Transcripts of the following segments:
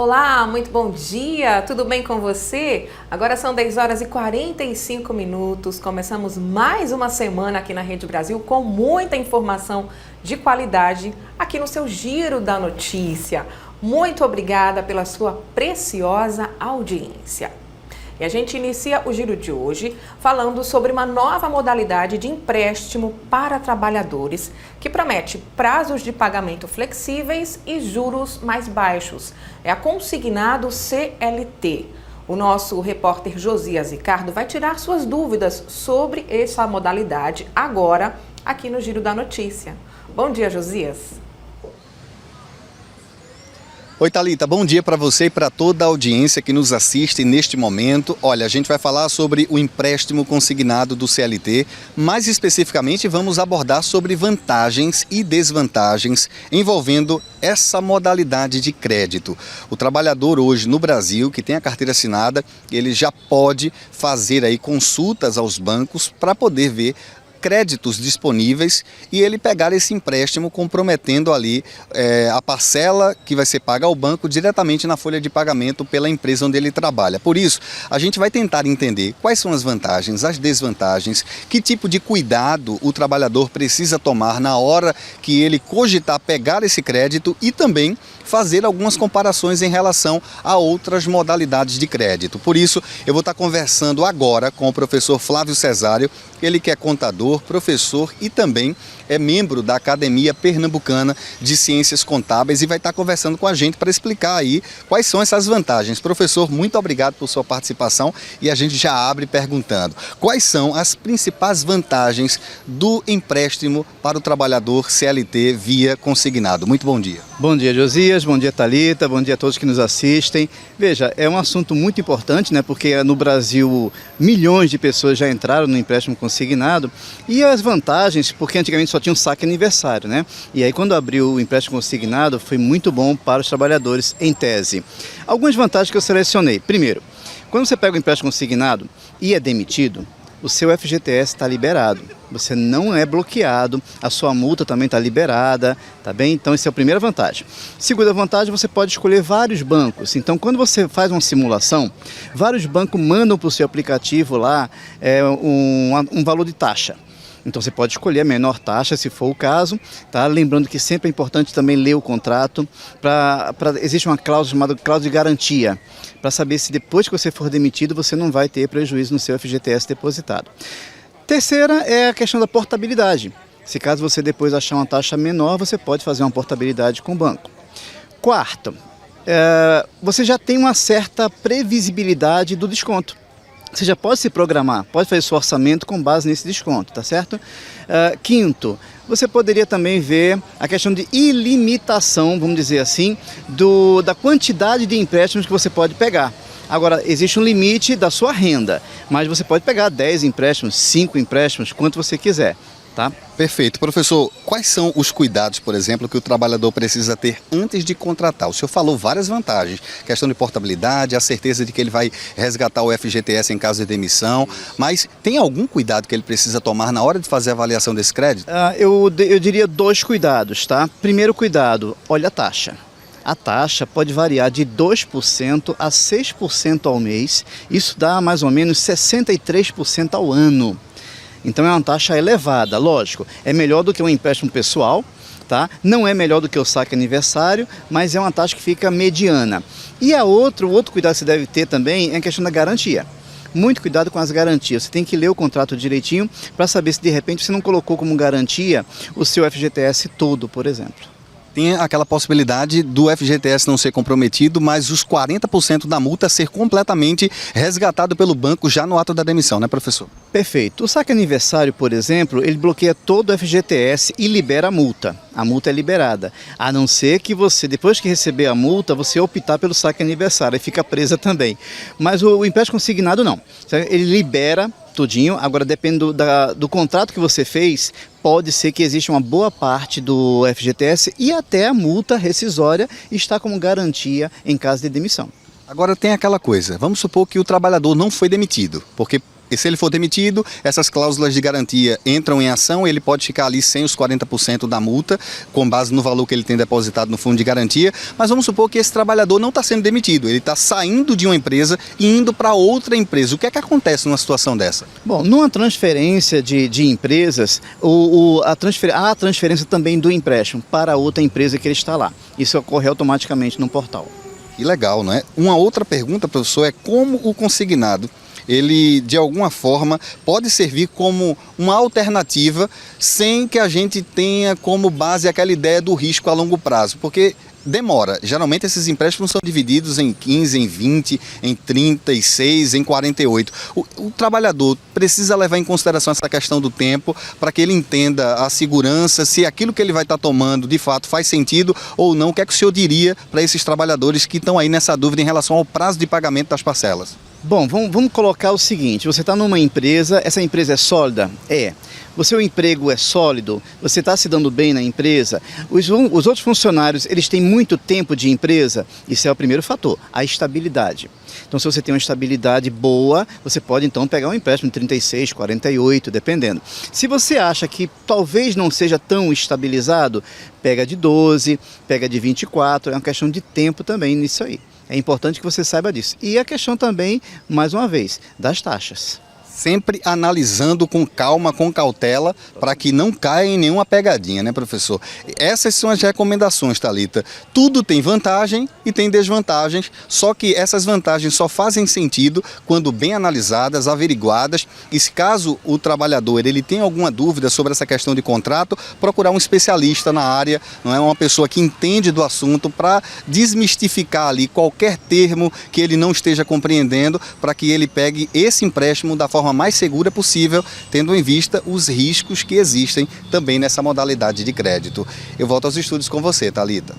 olá, muito bom dia, tudo bem com você? Agora são 10 horas e 45 minutos, começamos mais uma semana aqui na Rede Brasil com muita informação de qualidade aqui no seu Giro da Notícia. Muito obrigada pela sua preciosa audiência. E a gente inicia o giro de hoje falando sobre uma nova modalidade de empréstimo para trabalhadores que promete prazos de pagamento flexíveis e juros mais baixos. É a Consignado CLT. O nosso repórter Josias Ricardo vai tirar suas dúvidas sobre essa modalidade agora aqui no Giro da Notícia. Bom dia, Josias. Oi, Thalita, bom dia para você e para toda a audiência que nos assiste neste momento. Olha, a gente vai falar sobre o empréstimo consignado do CLT. Mais especificamente, vamos abordar sobre vantagens e desvantagens envolvendo essa modalidade de crédito. O trabalhador hoje no Brasil, que tem a carteira assinada, ele já pode fazer aí consultas aos bancos para poder ver créditos disponíveis e ele pegar esse empréstimo comprometendo ali a parcela que vai ser paga ao banco diretamente na folha de pagamento pela empresa onde ele trabalha. Por isso, a gente vai tentar entender quais são as vantagens, as desvantagens, que tipo de cuidado o trabalhador precisa tomar na hora que ele cogitar pegar esse crédito e também fazer algumas comparações em relação a outras modalidades de crédito. Por isso, eu vou estar conversando agora com o professor Flávio Cesário, ele que é contador, professor e também é membro da Academia Pernambucana de Ciências Contábeis e vai estar conversando com a gente para explicar aí quais são essas vantagens. Professor, muito obrigado por sua participação e a gente já abre perguntando quais são as principais vantagens do empréstimo para o trabalhador CLT via consignado. Muito bom dia. Bom dia, Josias, bom dia, Thalita, bom dia a todos que nos assistem. Veja, é um assunto muito importante, né? Porque no Brasil milhões de pessoas já entraram no empréstimo consignado e as vantagens, porque antigamente só tinha um saque aniversário, né? E aí quando abriu o empréstimo consignado foi muito bom para os trabalhadores em tese. Algumas vantagens que eu selecionei. Primeiro, quando você pega o empréstimo consignado e é demitido, o seu FGTS está liberado, você não é bloqueado, a sua multa também está liberada, tá bem? Então essa é a primeira vantagem. Segunda vantagem, você pode escolher vários bancos, então quando você faz uma simulação, vários bancos mandam para o seu aplicativo lá um valor de taxa. Então você pode escolher a menor taxa, se for o caso, tá? Lembrando que sempre é importante também ler o contrato, existe uma cláusula chamada cláusula de garantia, para saber se depois que você for demitido, você não vai ter prejuízo no seu FGTS depositado. Terceira é a questão da portabilidade. Se caso você depois achar uma taxa menor, você pode fazer uma portabilidade com o banco. Quarto, você já tem uma certa previsibilidade do desconto. Você já pode se programar, pode fazer seu orçamento com base nesse desconto, tá certo? Quinto, você poderia também ver a questão de ilimitação, vamos dizer assim, da quantidade de empréstimos que você pode pegar. Agora, existe um limite da sua renda, mas você pode pegar 10 empréstimos, 5 empréstimos, quanto você quiser. Tá? Perfeito. Professor, quais são os cuidados, por exemplo, que o trabalhador precisa ter antes de contratar? O senhor falou várias vantagens, questão de portabilidade, a certeza de que ele vai resgatar o FGTS em caso de demissão, mas tem algum cuidado que ele precisa tomar na hora de fazer a avaliação desse crédito? Eu diria 2 cuidados, tá? Primeiro cuidado, olha a taxa. A taxa pode variar de 2% a 6% ao mês, isso dá mais ou menos 63% ao ano. Então é uma taxa elevada, lógico, é melhor do que um empréstimo pessoal, tá? Não é melhor do que o saque aniversário, mas é uma taxa que fica mediana. E o outro cuidado que você deve ter também é a questão da garantia. Muito cuidado com as garantias, você tem que ler o contrato direitinho para saber se de repente você não colocou como garantia o seu FGTS todo, por exemplo. Tem aquela possibilidade do FGTS não ser comprometido, mas os 40% da multa ser completamente resgatado pelo banco já no ato da demissão, né, professor? Perfeito. O saque aniversário, por exemplo, ele bloqueia todo o FGTS e libera a multa. A multa é liberada, a não ser que você, depois que receber a multa, você optar pelo saque aniversário e fica presa também. Mas o empréstimo consignado não, ele libera tudinho. Agora, depende do contrato que você fez, pode ser que exista uma boa parte do FGTS e até a multa rescisória está como garantia em caso de demissão. Agora tem aquela coisa, vamos supor que o trabalhador não foi demitido, porque E se ele for demitido, essas cláusulas de garantia entram em ação, ele pode ficar ali sem os 40% da multa, com base no valor que ele tem depositado no fundo de garantia, mas vamos supor que esse trabalhador não está sendo demitido, ele está saindo de uma empresa e indo para outra empresa. O que é que acontece numa situação dessa? Bom, numa transferência de empresas, há a transferência também do empréstimo para outra empresa que ele está lá. Isso ocorre automaticamente no portal. Que legal, não é? Uma outra pergunta, professor, é como o consignado, ele de alguma forma pode servir como uma alternativa sem que a gente tenha como base aquela ideia do risco a longo prazo, porque demora. Geralmente esses empréstimos são divididos em 15, em 20, em 36, em 48. O trabalhador precisa levar em consideração essa questão do tempo para que ele entenda a segurança, se aquilo que ele vai estar tomando de fato faz sentido ou não. O que é que o senhor diria para esses trabalhadores que estão aí nessa dúvida em relação ao prazo de pagamento das parcelas? Bom, vamos colocar o seguinte, você está numa empresa, essa empresa é sólida? É. O seu emprego é sólido? Você está se dando bem na empresa? Os outros funcionários, eles têm muito tempo de empresa? Isso é o primeiro fator, a estabilidade. Então, se você tem uma estabilidade boa, você pode então pegar um empréstimo de 36, 48, dependendo. Se você acha que talvez não seja tão estabilizado, pega de 12, pega de 24, é uma questão de tempo também nisso aí. É importante que você saiba disso. E a questão também, mais uma vez, das taxas. Sempre analisando com calma, com cautela, para que não caia em nenhuma pegadinha, né, professor? Essas são as recomendações, Thalita. Tudo tem vantagem e tem desvantagens, só que essas vantagens só fazem sentido quando bem analisadas, averiguadas, e se caso o trabalhador ele tem alguma dúvida sobre essa questão de contrato, procurar um especialista na área, não é, uma pessoa que entende do assunto, para desmistificar ali qualquer termo que ele não esteja compreendendo, para que ele pegue esse empréstimo da forma mais segura possível, tendo em vista os riscos que existem também nessa modalidade de crédito. Eu volto aos estúdios com você, Thalita.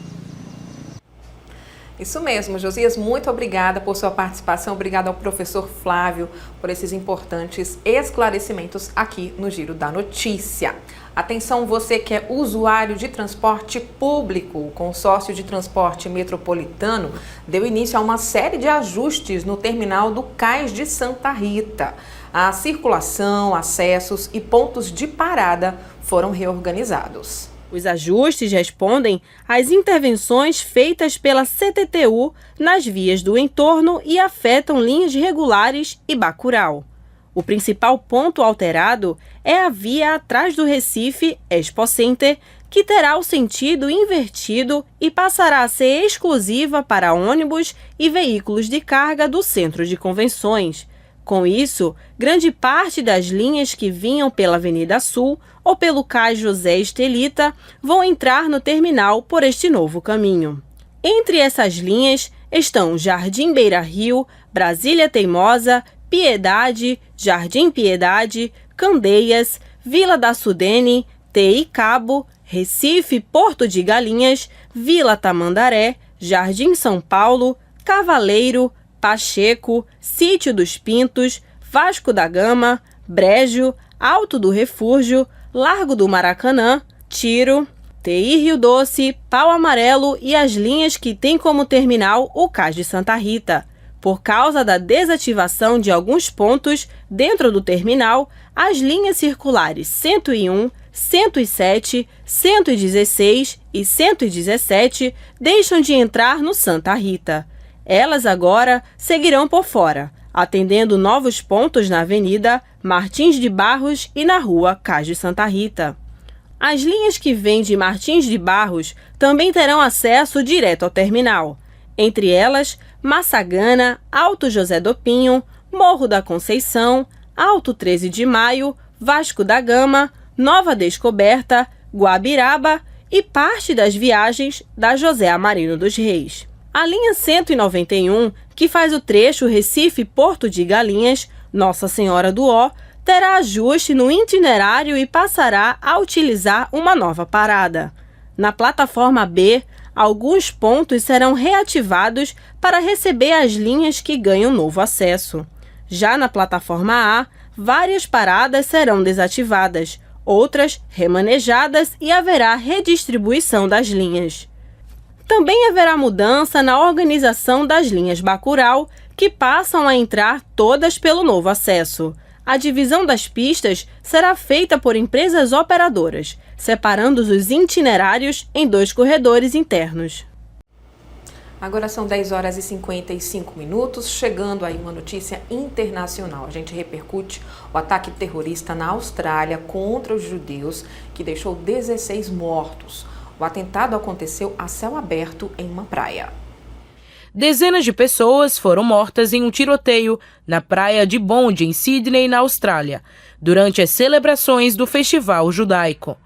Isso mesmo, Josias, muito obrigada por sua participação, obrigada ao professor Flávio por esses importantes esclarecimentos aqui no Giro da Notícia. Atenção, você que é usuário de transporte público, o Consórcio de Transporte Metropolitano deu início a uma série de ajustes no terminal do Cais de Santa Rita. A circulação, acessos e pontos de parada foram reorganizados. Os ajustes respondem às intervenções feitas pela CTTU nas vias do entorno e afetam linhas regulares e Bacurau. O principal ponto alterado é a via atrás do Recife Expo Center, que terá o sentido invertido e passará a ser exclusiva para ônibus e veículos de carga do Centro de Convenções. Com isso, grande parte das linhas que vinham pela Avenida Sul ou pelo Cais José Estelita vão entrar no terminal por este novo caminho. Entre essas linhas estão Jardim Beira Rio, Brasília Teimosa, Piedade, Jardim Piedade, Candeias, Vila da Sudene, TI Cabo, Recife Porto de Galinhas, Vila Tamandaré, Jardim São Paulo, Cavaleiro, Pacheco, Sítio dos Pintos, Vasco da Gama, Brejo, Alto do Refúgio, Largo do Maracanã, Tiro, TI Rio Doce, Pau Amarelo e as linhas que têm como terminal o Cais de Santa Rita. Por causa da desativação de alguns pontos dentro do terminal, as linhas circulares 101, 107, 116 e 117 deixam de entrar no Santa Rita. Elas agora seguirão por fora, atendendo novos pontos na Avenida Martins de Barros e na Rua Cais de Santa Rita. As linhas que vêm de Martins de Barros também terão acesso direto ao terminal. Entre elas, Massagana, Alto José do Pinho, Morro da Conceição, Alto 13 de Maio, Vasco da Gama, Nova Descoberta, Guabiraba e parte das viagens da José Amarino dos Reis. A linha 191, que faz o trecho Recife-Porto de Galinhas, Nossa Senhora do Ó, terá ajuste no itinerário e passará a utilizar uma nova parada. Na plataforma B, alguns pontos serão reativados para receber as linhas que ganham novo acesso. Já na plataforma A, várias paradas serão desativadas, outras remanejadas e haverá redistribuição das linhas. Também haverá mudança na organização das linhas Bacurau, que passam a entrar todas pelo novo acesso. A divisão das pistas será feita por empresas operadoras, separando os itinerários em 2 corredores internos. Agora são 10 horas e 55 minutos, chegando aí uma notícia internacional. A gente repercute o ataque terrorista na Austrália contra os judeus, que deixou 16 mortos. O atentado aconteceu a céu aberto em uma praia. Dezenas de pessoas foram mortas em um tiroteio na praia de Bondi, em Sydney, na Austrália, durante as celebrações do Festival Judaico.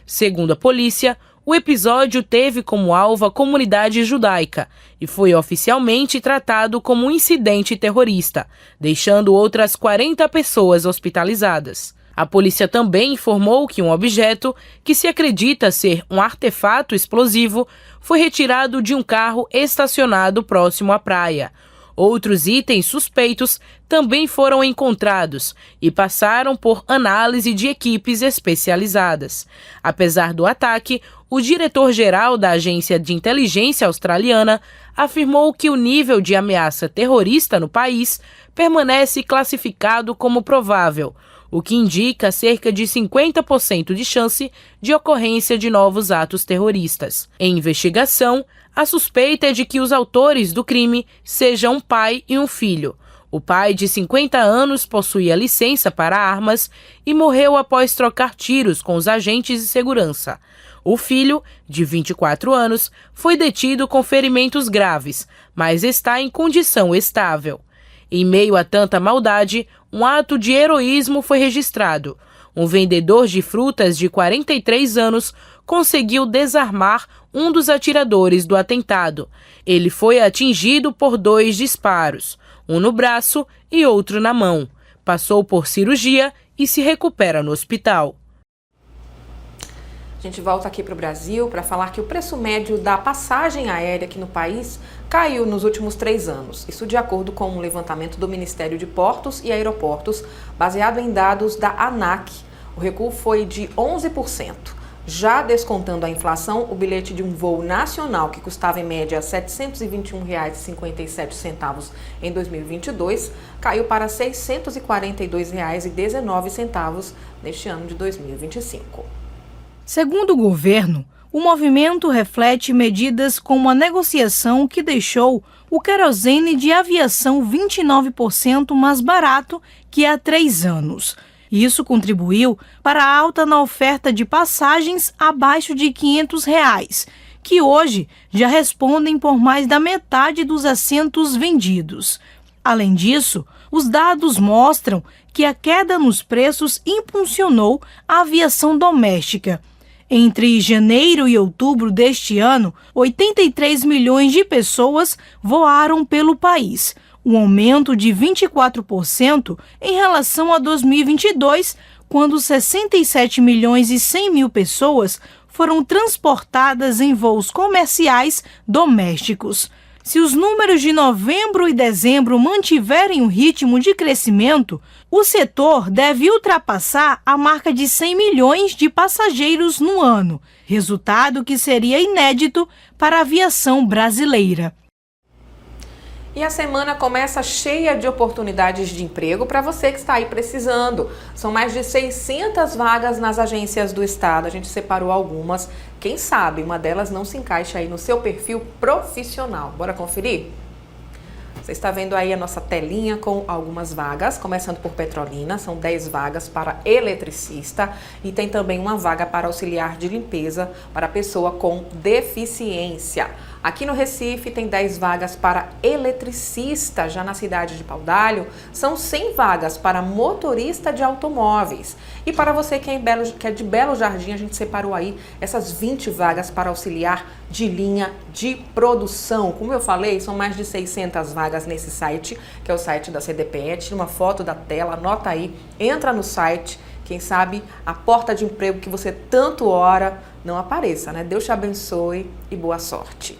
Segundo a polícia, o episódio teve como alvo a comunidade judaica e foi oficialmente tratado como um incidente terrorista, deixando outras 40 pessoas hospitalizadas. A polícia também informou que um objeto, que se acredita ser um artefato explosivo, foi retirado de um carro estacionado próximo à praia. Outros itens suspeitos também foram encontrados e passaram por análise de equipes especializadas. Apesar do ataque, o diretor-geral da Agência de Inteligência Australiana afirmou que o nível de ameaça terrorista no país permanece classificado como provável, o que indica cerca de 50% de chance de ocorrência de novos atos terroristas. Em investigação, a suspeita é de que os autores do crime sejam um pai e um filho. O pai, de 50 anos, possuía licença para armas e morreu após trocar tiros com os agentes de segurança. O filho, de 24 anos, foi detido com ferimentos graves, mas está em condição estável. Em meio a tanta maldade, um ato de heroísmo foi registrado. Um vendedor de frutas de 43 anos conseguiu desarmar um dos atiradores do atentado. Ele foi atingido por 2 disparos, um no braço e outro na mão. Passou por cirurgia e se recupera no hospital. A gente volta aqui para o Brasil para falar que o preço médio da passagem aérea aqui no país caiu nos últimos 3 anos. Isso de acordo com um levantamento do Ministério de Portos e Aeroportos, baseado em dados da ANAC. O recuo foi de 11%. Já descontando a inflação, o bilhete de um voo nacional, que custava em média R$ 721,57 em 2022, caiu para R$ 642,19 neste ano de 2025. Segundo o governo, o movimento reflete medidas como a negociação que deixou o querosene de aviação 29% mais barato que há 3 anos. Isso contribuiu para a alta na oferta de passagens abaixo de R$ 500, que hoje já respondem por mais da metade dos assentos vendidos. Além disso, os dados mostram que a queda nos preços impulsionou a aviação doméstica. Entre janeiro e outubro deste ano, 83 milhões de pessoas voaram pelo país, um aumento de 24% em relação a 2022, quando 67 milhões e 100 mil pessoas foram transportadas em voos comerciais domésticos. Se os números de novembro e dezembro mantiverem um ritmo de crescimento, o setor deve ultrapassar a marca de 100 milhões de passageiros no ano, resultado que seria inédito para a aviação brasileira. E a semana começa cheia de oportunidades de emprego para você que está aí precisando. São mais de 600 vagas nas agências do estado. A gente separou algumas. Quem sabe uma delas não se encaixa aí no seu perfil profissional. Bora conferir? Você está vendo aí a nossa telinha com algumas vagas, começando por Petrolina, são 10 vagas para eletricista e tem também uma vaga para auxiliar de limpeza para pessoa com deficiência. Aqui no Recife tem 10 vagas para eletricista, já na cidade de Paudalho são 100 vagas para motorista de automóveis. E para você que é de Belo Jardim, a gente separou aí essas 20 vagas para auxiliar de linha de produção. Como eu falei, são mais de 600 vagas nesse site, que é o site da CDPE. Tira uma foto da tela, anota aí, entra no site. Quem sabe a porta de emprego que você tanto ora não apareça, né? Deus te abençoe e boa sorte.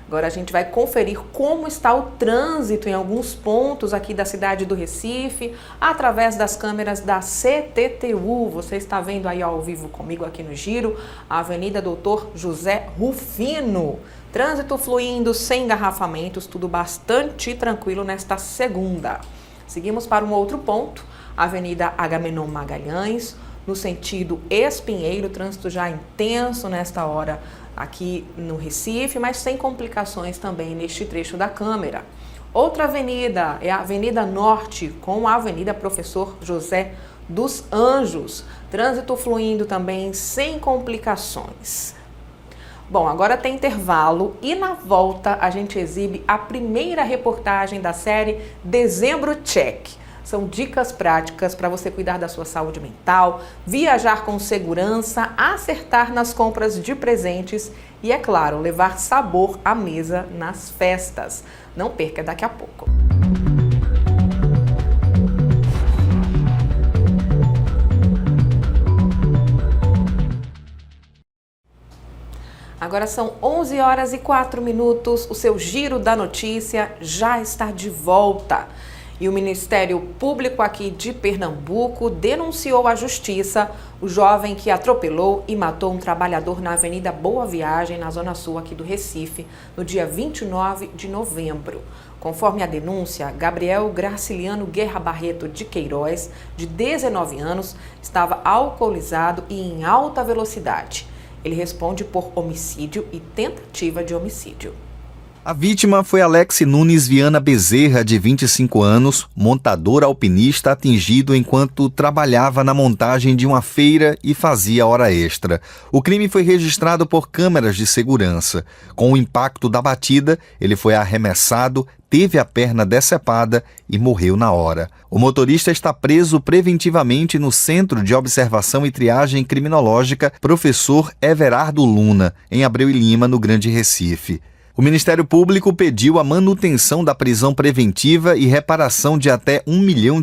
Agora a gente vai conferir como está o trânsito em alguns pontos aqui da cidade do Recife, através das câmeras da CTTU. Você está vendo aí ao vivo comigo aqui no Giro, a Avenida Doutor José Rufino. Trânsito fluindo sem engarrafamentos, tudo bastante tranquilo nesta segunda. Seguimos para um outro ponto. Avenida Agamenon Magalhães, no sentido Espinheiro, o trânsito já intenso nesta hora aqui no Recife, mas sem complicações também neste trecho da câmera. Outra avenida é a Avenida Norte, com a Avenida Professor José dos Anjos. Trânsito fluindo também sem complicações. Bom, agora tem intervalo e na volta a gente exibe a primeira reportagem da série Dezembro Check. São dicas práticas para você cuidar da sua saúde mental, viajar com segurança, acertar nas compras de presentes e, é claro, levar sabor à mesa nas festas. Não perca, daqui a pouco. Agora são 11 horas e 4 minutos, o seu Giro da Notícia já está de volta. E o Ministério Público aqui de Pernambuco denunciou à Justiça o jovem que atropelou e matou um trabalhador na Avenida Boa Viagem, na Zona Sul aqui do Recife, no dia 29 de novembro. Conforme a denúncia, Gabriel Graciliano Guerra Barreto de Queiroz, de 19 anos, estava alcoolizado e em alta velocidade. Ele responde por homicídio e tentativa de homicídio. A vítima foi Alex Nunes Viana Bezerra, de 25 anos, montador alpinista atingido enquanto trabalhava na montagem de uma feira e fazia hora extra. O crime foi registrado por câmeras de segurança. Com o impacto da batida, ele foi arremessado, teve a perna decepada e morreu na hora. O motorista está preso preventivamente no Centro de Observação e Triagem Criminológica Professor Everardo Luna, em Abreu e Lima, no Grande Recife. O Ministério Público pediu a manutenção da prisão preventiva e reparação de até R$1 milhão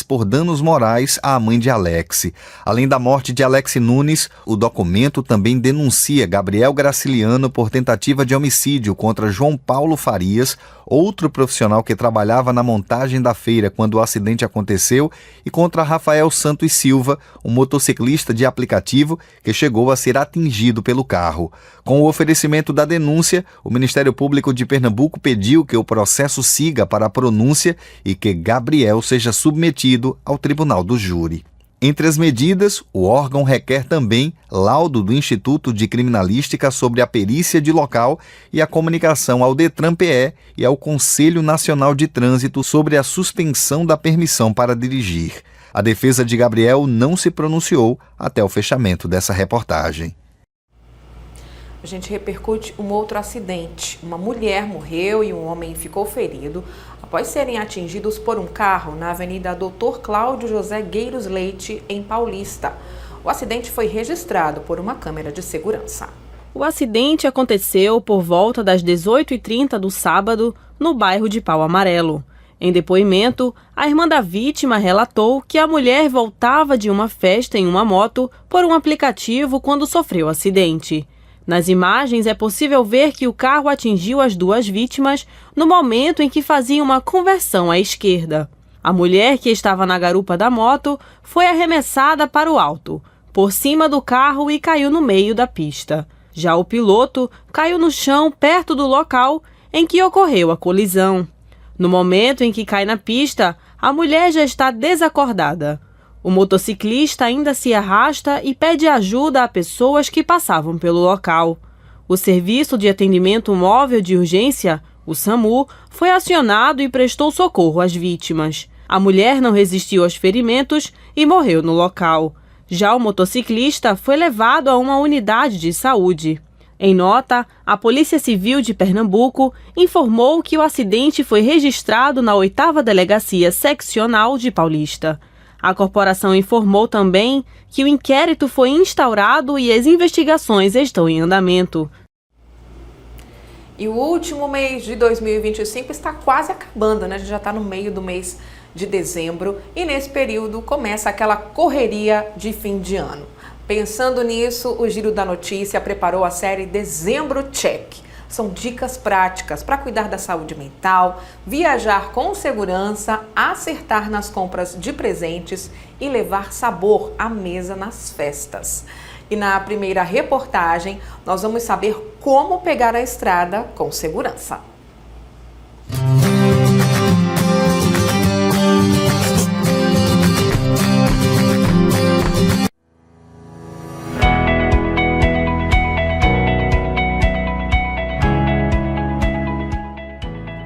por danos morais à mãe de Alex. Além da morte de Alex Nunes, o documento também denuncia Gabriel Graciliano por tentativa de homicídio contra João Paulo Farias, outro profissional que trabalhava na montagem da feira quando o acidente aconteceu, e contra Rafael Santos Silva, um motociclista de aplicativo que chegou a ser atingido pelo carro. Com o oferecimento da denúncia, o Ministério Público de Pernambuco pediu que o processo siga para a pronúncia e que Gabriel seja submetido ao Tribunal do Júri. Entre as medidas, o órgão requer também laudo do Instituto de Criminalística sobre a perícia de local e a comunicação ao DETRAN-PE e ao Conselho Nacional de Trânsito sobre a suspensão da permissão para dirigir. A defesa de Gabriel não se pronunciou até o fechamento dessa reportagem. A gente repercute um outro acidente. Uma mulher morreu e um homem ficou ferido após serem atingidos por um carro na Avenida Dr. Cláudio José Gueiros Leite, em Paulista. O acidente foi registrado por uma câmera de segurança. O acidente aconteceu por volta das 18h30 do sábado, no bairro de Pau Amarelo. Em depoimento, a irmã da vítima relatou que a mulher voltava de uma festa em uma moto por um aplicativo quando sofreu o acidente. Nas imagens é possível ver que o carro atingiu as duas vítimas no momento em que faziam uma conversão à esquerda. A mulher, que estava na garupa da moto, foi arremessada para o alto, por cima do carro, e caiu no meio da pista. Já o piloto caiu no chão perto do local em que ocorreu a colisão. No momento em que cai na pista, a mulher já está desacordada. O motociclista ainda se arrasta e pede ajuda a pessoas que passavam pelo local. O Serviço de Atendimento Móvel de Urgência, o SAMU, foi acionado e prestou socorro às vítimas. A mulher não resistiu aos ferimentos e morreu no local. Já o motociclista foi levado a uma unidade de saúde. Em nota, a Polícia Civil de Pernambuco informou que o acidente foi registrado na 8ª Delegacia Seccional de Paulista. A corporação informou também que o inquérito foi instaurado e as investigações estão em andamento. E o último mês de 2025 está quase acabando, né? A gente já está no meio do mês de dezembro e nesse período começa aquela correria de fim de ano. Pensando nisso, o Giro da Notícia preparou a série Dezembro Check. São dicas práticas para cuidar da saúde mental, viajar com segurança, acertar nas compras de presentes e levar sabor à mesa nas festas. E na primeira reportagem, nós vamos saber como pegar a estrada com segurança.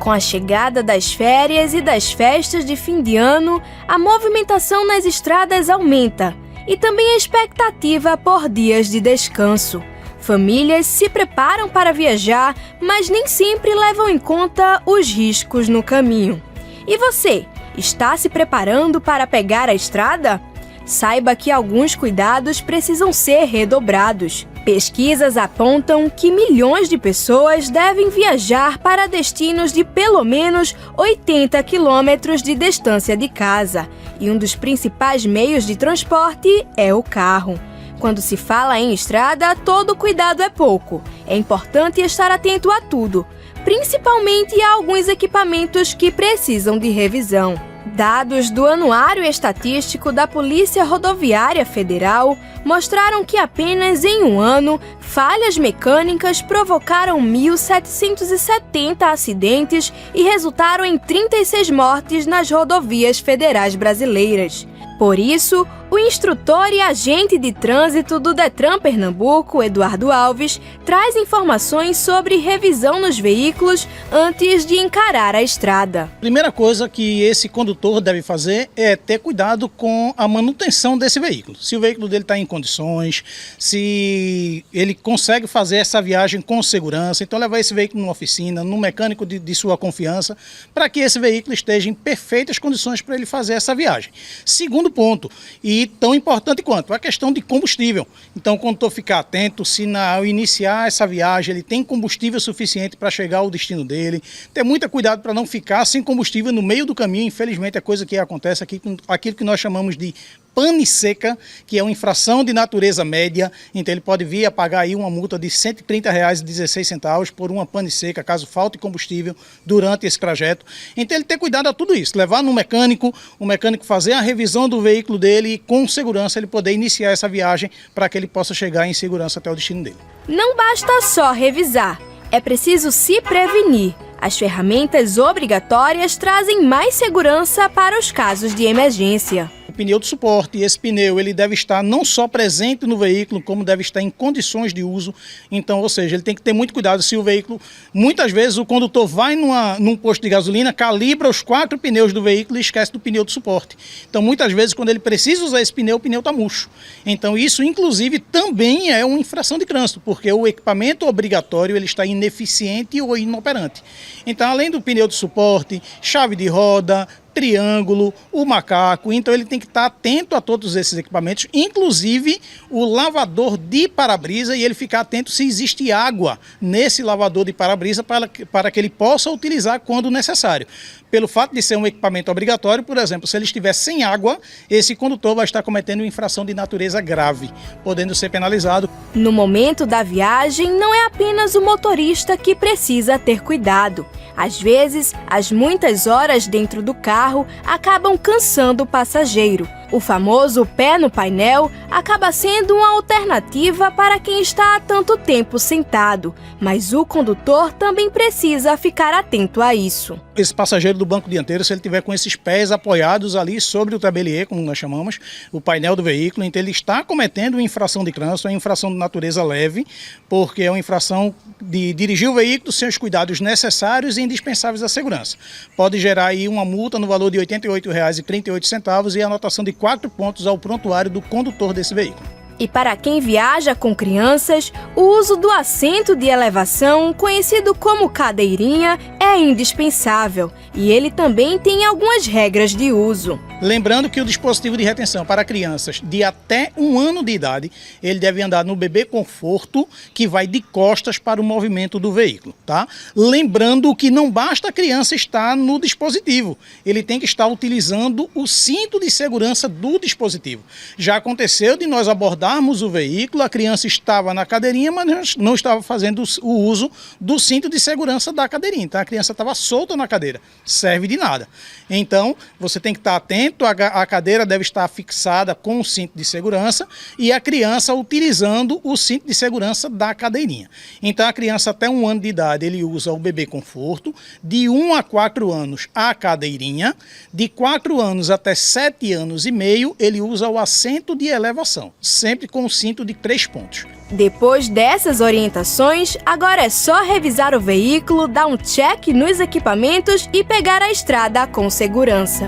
Com a chegada das férias e das festas de fim de ano, a movimentação nas estradas aumenta e também a expectativa por dias de descanso. Famílias se preparam para viajar, mas nem sempre levam em conta os riscos no caminho. E você, está se preparando para pegar a estrada? Saiba que alguns cuidados precisam ser redobrados. Pesquisas apontam que milhões de pessoas devem viajar para destinos de pelo menos 80 quilômetros de distância de casa, e um dos principais meios de transporte é o carro. Quando se fala em estrada, todo cuidado é pouco. É importante estar atento a tudo, principalmente a alguns equipamentos que precisam de revisão. Dados do Anuário Estatístico da Polícia Rodoviária Federal mostraram que apenas em um ano, falhas mecânicas provocaram 1.770 acidentes e resultaram em 36 mortes nas rodovias federais brasileiras. Por isso, o instrutor e agente de trânsito do Detran Pernambuco, Eduardo Alves, traz informações sobre revisão nos veículos antes de encarar a estrada. A primeira coisa que esse condutor deve fazer é ter cuidado com a manutenção desse veículo. Se o veículo dele está em condições, se ele consegue fazer essa viagem com segurança, então levar esse veículo numa oficina, num mecânico de sua confiança, para que esse veículo esteja em perfeitas condições para ele fazer essa viagem. Segundo ponto, e tão importante quanto, a questão de combustível. Então o condutor ficar atento se ao iniciar essa viagem ele tem combustível suficiente para chegar ao destino dele, ter muito cuidado para não ficar sem combustível no meio do caminho. Infelizmente é coisa que acontece aqui, aquilo que nós chamamos de pane seca, que é uma infração de natureza média, então ele pode vir a pagar aí uma multa de R$ 130,16 por uma pane seca, caso falte combustível durante esse trajeto. Então ele ter cuidado a tudo isso, levar no mecânico, o mecânico fazer a revisão do veículo dele e com segurança ele poder iniciar essa viagem para que ele possa chegar em segurança até o destino dele. Não basta só revisar, é preciso se prevenir. As ferramentas obrigatórias trazem mais segurança para os casos de emergência. O pneu de suporte, esse pneu ele deve estar não só presente no veículo, como deve estar em condições de uso. Então, ou seja, ele tem que ter muito cuidado se o veículo... Muitas vezes o condutor vai num posto de gasolina, calibra os 4 pneus do veículo e esquece do pneu de suporte. Então, muitas vezes, quando ele precisa usar esse pneu, o pneu está murcho. Então, isso, inclusive, também é uma infração de trânsito, porque o equipamento obrigatório ele está ineficiente ou inoperante. Então, além do pneu de suporte, chave de roda, triângulo, o macaco, então ele tem que estar atento a todos esses equipamentos, inclusive o lavador de para-brisa, e ele ficar atento se existe água nesse lavador de para-brisa para que ele possa utilizar quando necessário. Pelo fato de ser um equipamento obrigatório, por exemplo, se ele estiver sem água, esse condutor vai estar cometendo uma infração de natureza grave, podendo ser penalizado. No momento da viagem, não é apenas o motorista que precisa ter cuidado. Às vezes, as muitas horas dentro do carro acabam cansando o passageiro. O famoso pé no painel acaba sendo uma alternativa para quem está há tanto tempo sentado, mas o condutor também precisa ficar atento a isso. Esse passageiro do banco dianteiro, se ele tiver com esses pés apoiados ali sobre o tabelier, como nós chamamos, o painel do veículo, então ele está cometendo uma infração de trânsito, uma infração de natureza leve, porque é uma infração de dirigir o veículo sem os cuidados necessários e indispensáveis à segurança. Pode gerar aí uma multa no valor de R$ 88,38 e a anotação de 4 pontos ao prontuário do condutor desse veículo. E para quem viaja com crianças, o uso do assento de elevação, conhecido como cadeirinha, é indispensável. E ele também tem algumas regras de uso. Lembrando que o dispositivo de retenção para crianças de até 1 ano de idade, ele deve andar no bebê conforto, que vai de costas para o movimento do veículo, tá? Lembrando que não basta a criança estar no dispositivo, ele tem que estar utilizando o cinto de segurança do dispositivo. Já aconteceu de nós abordarmos o veículo, a criança estava na cadeirinha, mas não estava fazendo o uso do cinto de segurança da cadeirinha, então a criança estava solta na cadeira, serve de nada. Então, você tem que estar atento assento, a cadeira deve estar fixada com o cinto de segurança e a criança utilizando o cinto de segurança da cadeirinha. Então a criança até 1 ano de idade ele usa o bebê conforto, de 1 a 4 anos a cadeirinha, de 4 anos até 7 anos e meio ele usa o assento de elevação, sempre com o cinto de 3 pontos. Depois dessas orientações, agora é só revisar o veículo, dar um check nos equipamentos e pegar a estrada com segurança.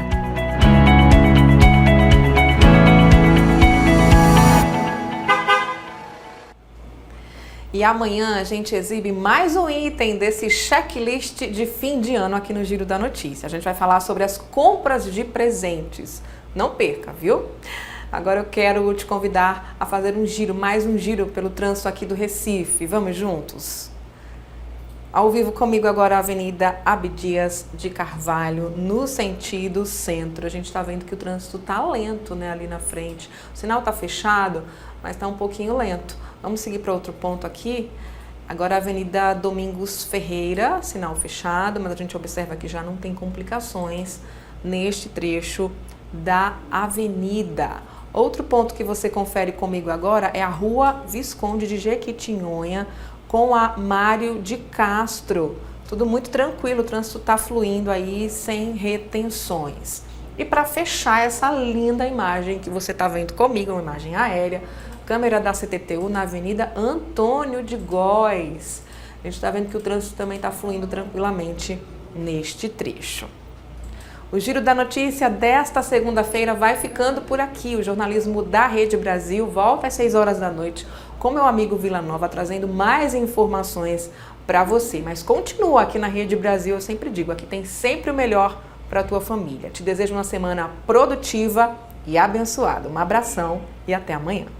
E amanhã a gente exibe mais um item desse checklist de fim de ano aqui no Giro da Notícia. A gente vai falar sobre as compras de presentes. Não perca, viu? Agora eu quero te convidar a fazer mais um giro pelo trânsito aqui do Recife. Vamos juntos? Ao vivo comigo agora a Avenida Abdias de Carvalho, no sentido centro. A gente está vendo que o trânsito está lento, né, ali na frente. O sinal está fechado, mas está um pouquinho lento. Vamos seguir para outro ponto aqui. Agora a Avenida Domingos Ferreira, sinal fechado, mas a gente observa que já não tem complicações neste trecho da avenida. Outro ponto que você confere comigo agora é a Rua Visconde de Jequitinhonha com a Mário de Castro. Tudo muito tranquilo, o trânsito está fluindo aí sem retenções. E para fechar essa linda imagem que você está vendo comigo, uma imagem aérea, câmera da CTTU na Avenida Antônio de Góes. A gente está vendo que o trânsito também está fluindo tranquilamente neste trecho. O Giro da Notícia desta segunda-feira vai ficando por aqui. O jornalismo da Rede Brasil volta às 6 horas da noite com meu amigo Vila Nova, trazendo mais informações para você. Mas continua aqui na Rede Brasil, eu sempre digo, aqui tem sempre o melhor para a tua família. Te desejo uma semana produtiva e abençoada. Um abração e até amanhã.